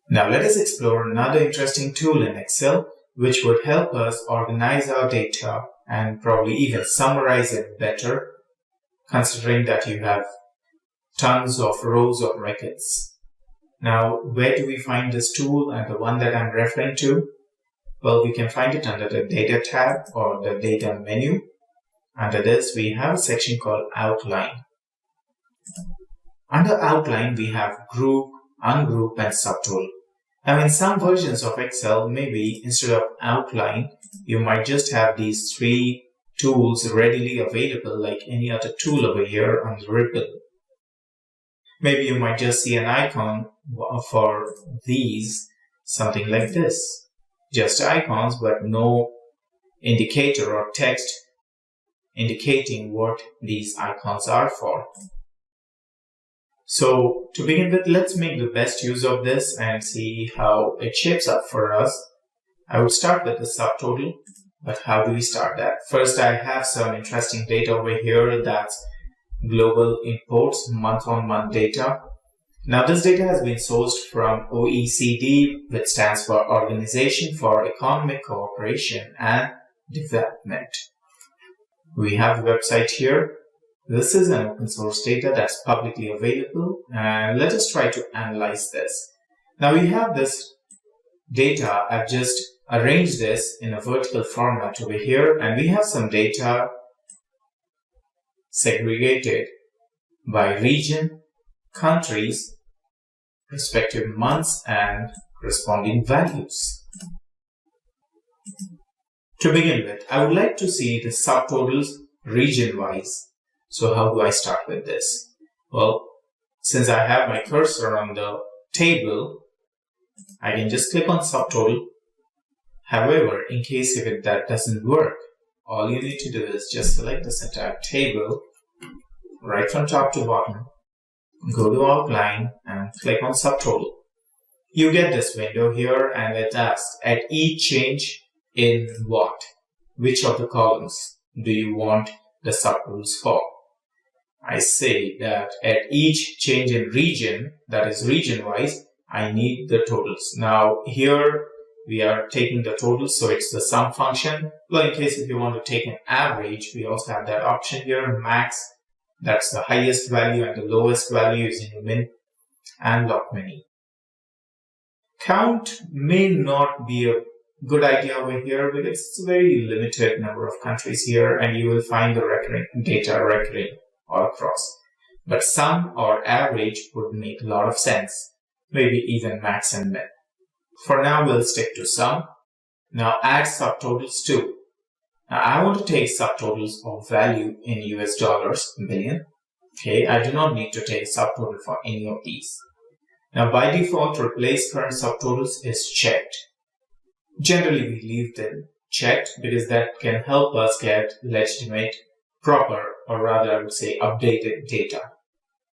Now let us explore another interesting tool in Excel which would help us organize our data and probably even summarize it better, considering that you have tons of rows of records. Now, where do we find this tool and the one that I'm referring to? Well, we can find it under the Data tab or the Data menu. Under this, we have a section called Outline. Under Outline, we have Group, Ungroup, and Subtotal. Now, in some versions of Excel, maybe instead of Outline, you might just have these three tools readily available like any other tool over here on the ribbon. Maybe you might just see an icon for these, something like this. Just icons, but no indicator or text indicating what these icons are for. So to begin with, let's make the best use of this and see how it shapes up for us. I would start with the subtotal, but how do we start that? First, I have some interesting data over here. That's global imports, month-on-month data. Now, this data has been sourced from OECD, which stands for Organization for Economic Cooperation and Development. We have the website here. This is an open source data that's publicly available, and let us try to analyze this. Now, we have this data. I've just arranged this in a vertical format over here, and we have some data segregated by region, countries, respective months, and corresponding values. To begin with, I would like to see the subtotals region-wise. So how do I start with this? Well, since I have my cursor on the table, I can just click on subtotal. However, in case if that doesn't work, all you need to do is just select this entire table right from top to bottom, go to Outline and click on Subtotal. You get this window here and it asks, at each change in what? Which of the columns do you want the subtotals for? I say that at each change in region, that is region-wise, I need the totals. Now here we are taking the totals, so it's the sum function. Well, in case if you want to take an average, we also have that option here, max. That's the highest value and the lowest value is in min and log many. Count may not be a good idea over here because it's a very limited number of countries here and you will find the data recurring all across. But sum or average would make a lot of sense, maybe even max and min. For now, we'll stick to sum. Now add subtotals too. Now, I want to take subtotals of value in US dollars, million. Okay, I do not need to take a subtotal for any of these. Now, by default, replace current subtotals is checked. Generally, we leave them checked because that can help us get legitimate, proper, or rather, I would say, updated data.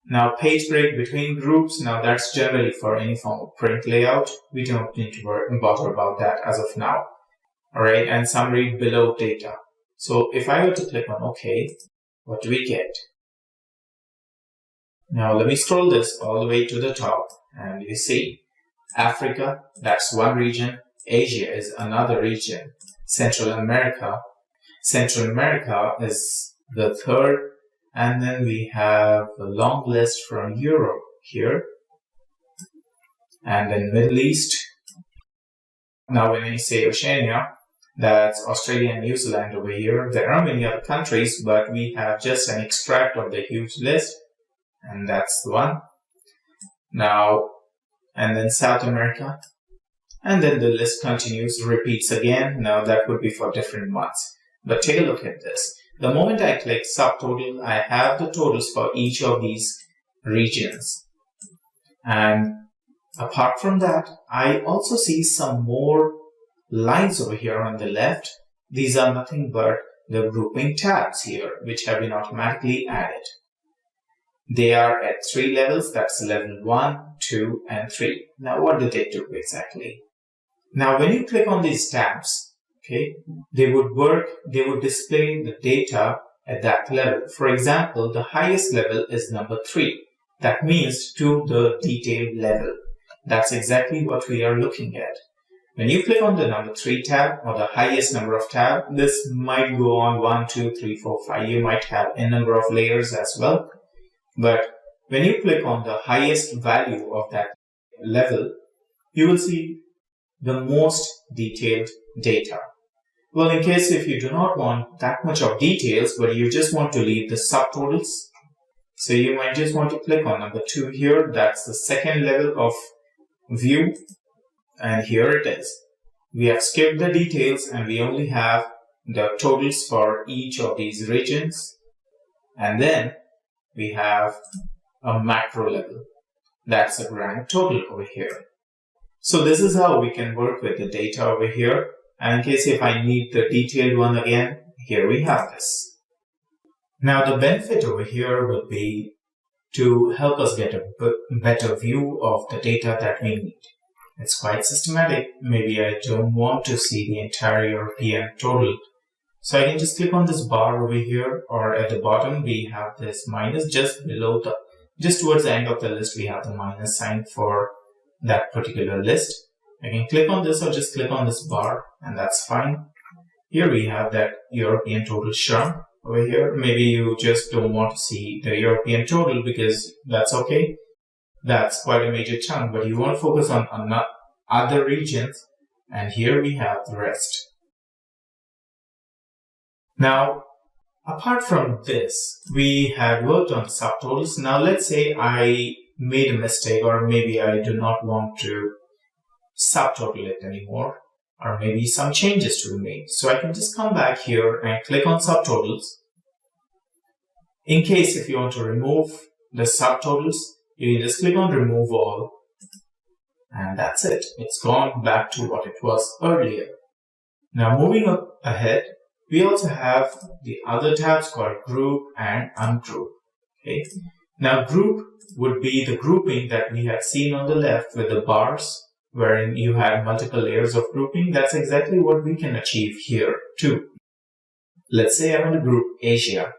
Now, page break between groups. Now, that's generally for any form of print layout. We don't need to bother about that as of now. All right, and summary below data. So if I were to click on OK, what do we get? Now let me scroll this all the way to the top and you see Africa, that's one region. Asia is another region. Central America is the third. And then we have a long list from Europe here. And then Middle East. Now when I say Oceania, that's Australia and New Zealand over here. There are many other countries, but we have just an extract of the huge list. And that's the one. Now, and then South America. And then the list continues, repeats again. Now that would be for different months. But take a look at this. The moment I click subtotal, I have the totals for each of these regions. And apart from that, I also see some more lines over here on the left. These are nothing but the grouping tabs here, which have been automatically added. They are at 3 levels. That's level 1, 2, and 3. Now, what do they do exactly? Now, when you click on these tabs, okay, they would display the data at that level. For example, the highest level is number 3. That means to the detailed level. That's exactly what we are looking at. When you click on the number 3 tab or the highest number of tab, this might go on 1, 2, 3, 4, 5. You might have a number of layers as well. But when you click on the highest value of that level, you will see the most detailed data. Well, in case if you do not want that much of details, but you just want to leave the subtotals, so you might just want to click on number 2 here. That's the second level of view. And here it is. We have skipped the details and we only have the totals for each of these regions. And then we have a macro level. That's the grand total over here. So this is how we can work with the data over here. And in case if I need the detailed one again, here we have this. Now the benefit over here would be to help us get a better view of the data that we need. It's quite systematic. Maybe I don't want to see the entire European total. So I can just click on this bar over here, or at the bottom we have this minus just below just towards the end of the list we have the minus sign for that particular list. I can click on this or just click on this bar and that's fine. Here we have that European total shrunk over here. Maybe you just don't want to see the European total because that's okay. That's quite a major chunk, but you want to focus on other regions, and here we have the rest. Now, apart from this, we had worked on subtotals. Now, let's say I made a mistake, or maybe I do not want to subtotal it anymore, or maybe some changes to be made. So I can just come back here and click on subtotals. In case if you want to remove the subtotals, you can just click on remove all, and that's it. It's gone back to what it was earlier. Now moving up ahead, we also have the other tabs called group and ungroup. Okay. Now group would be the grouping that we had seen on the left with the bars, wherein you had multiple layers of grouping. That's exactly what we can achieve here too. Let's say I want to group Asia.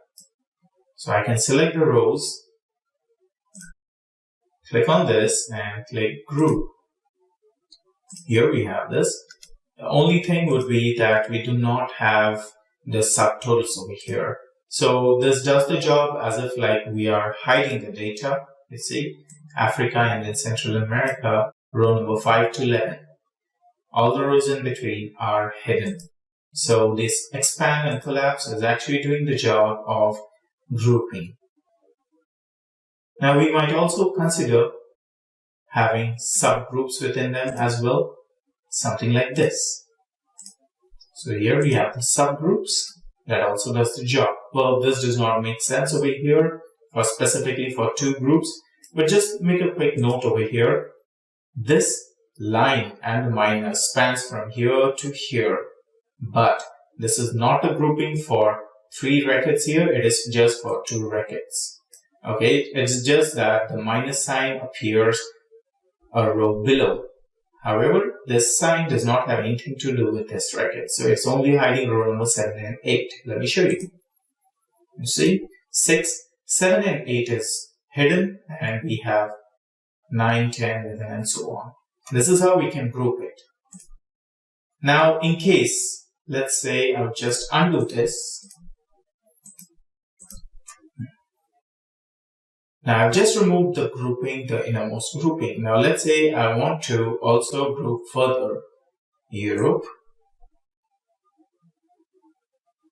So I can select the rows, click on this and click group. Here we have this. The only thing would be that we do not have the subtotals over here. So this does the job as if like we are hiding the data. You see, Africa and then Central America, row number 5 to 11. All the rows in between are hidden. So this expand and collapse is actually doing the job of grouping. Now we might also consider having subgroups within them as well, something like this. So here we have the subgroups that also does the job. Well, this does not make sense over here or specifically for 2 groups, but just make a quick note over here. This line and the minus spans from here to here, but this is not a grouping for 3 records here, it is just for 2 records. Okay, it's just that the minus sign appears a row below. However, this sign does not have anything to do with this record, so it's only hiding row number 7 and 8. Let me show you. You see, 6, 7 and 8 is hidden, and we have 9, 10, 11 and so on. This is how we can group it. Now, in case, let's say I'll just undo this. Now I've just removed the grouping, the innermost grouping. Now let's say I want to also group further Europe.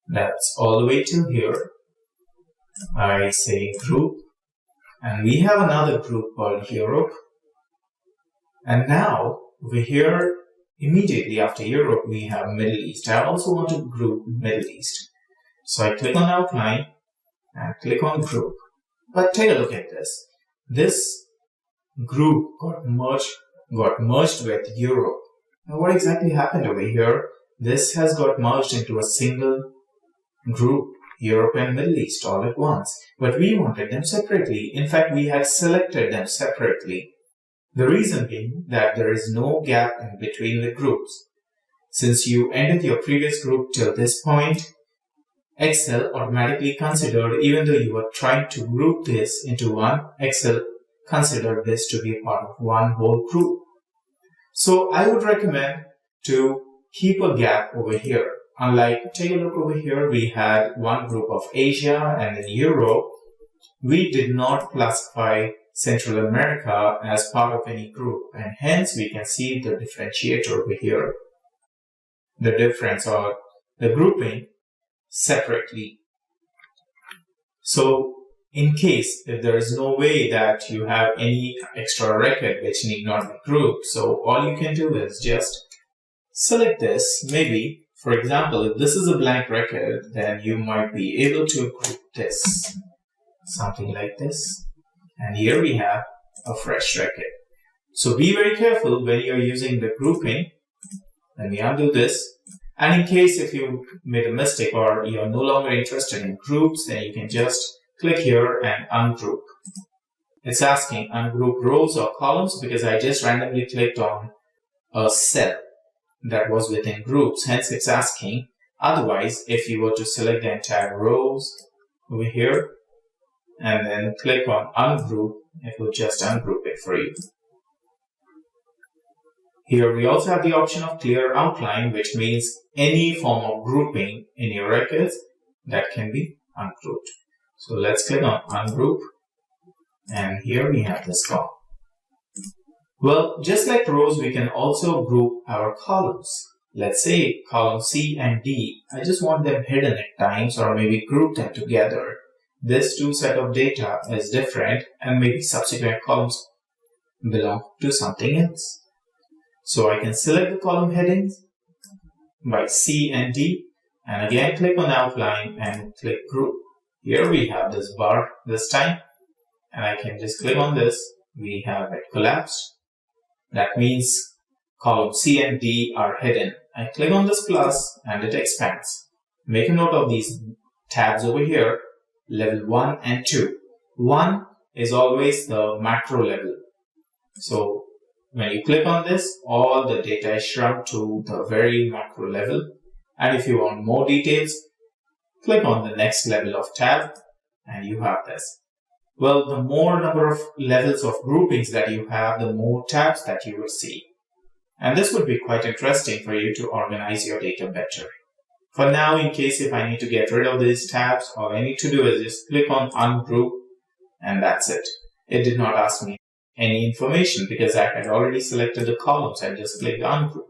That's all the way till here. I say group, and we have another group called Europe. And now over here, immediately after Europe, we have Middle East. I also want to group Middle East. So I click on outline and click on group. But take a look at this. This group got merged with Europe. Now what exactly happened over here? This has got merged into a single group, Europe and Middle East, all at once. But we wanted them separately. In fact, we had selected them separately. The reason being that there is no gap in between the groups. Since you ended your previous group till this point, Excel automatically considered, even though you were trying to group this into one, Excel considered this to be a part of one whole group. So I would recommend to keep a gap over here. Unlike, take a look over here, we had one group of Asia and then Europe. We did not classify Central America as part of any group, and hence we can see the differentiator over here. The difference or the grouping separately. So in case if there is no way that you have any extra record which need not be grouped, so all you can do is just select this. Maybe, for example, if this is a blank record, then you might be able to group this, something like this. And here we have a fresh record. So be very careful when you're using the grouping. Let me undo this. And in case if you made a mistake or you're no longer interested in groups, then you can just click here and ungroup. It's asking ungroup rows or columns because I just randomly clicked on a cell that was within groups. Hence it's asking. Otherwise, if you were to select the entire rows over here and then click on ungroup, it will just ungroup it for you. Here we also have the option of clear outline, which means any form of grouping in your records that can be ungrouped. So let's click on ungroup, and here we have this column. Well, just like rows, we can also group our columns. Let's say column C and D, I just want them hidden at times or maybe group them together. This two set of data is different and maybe subsequent columns belong to something else. So I can select the column headings by C and D and again click on outline and click group. Here we have this bar this time and I can just click on this. We have it collapsed. That means column C and D are hidden. I click on this plus and it expands. Make a note of these tabs over here, level 1 and 2. 1 is always the macro level. So when you click on this, all the data is shrunk to the very macro level. And if you want more details, click on the next level of tab and you have this. Well, the more number of levels of groupings that you have, the more tabs that you will see. And this would be quite interesting for you to organize your data better. For now, in case if I need to get rid of these tabs, all I need to do is just click on ungroup and that's it. It did not ask me any information because I had already selected the columns. I just clicked ungroup.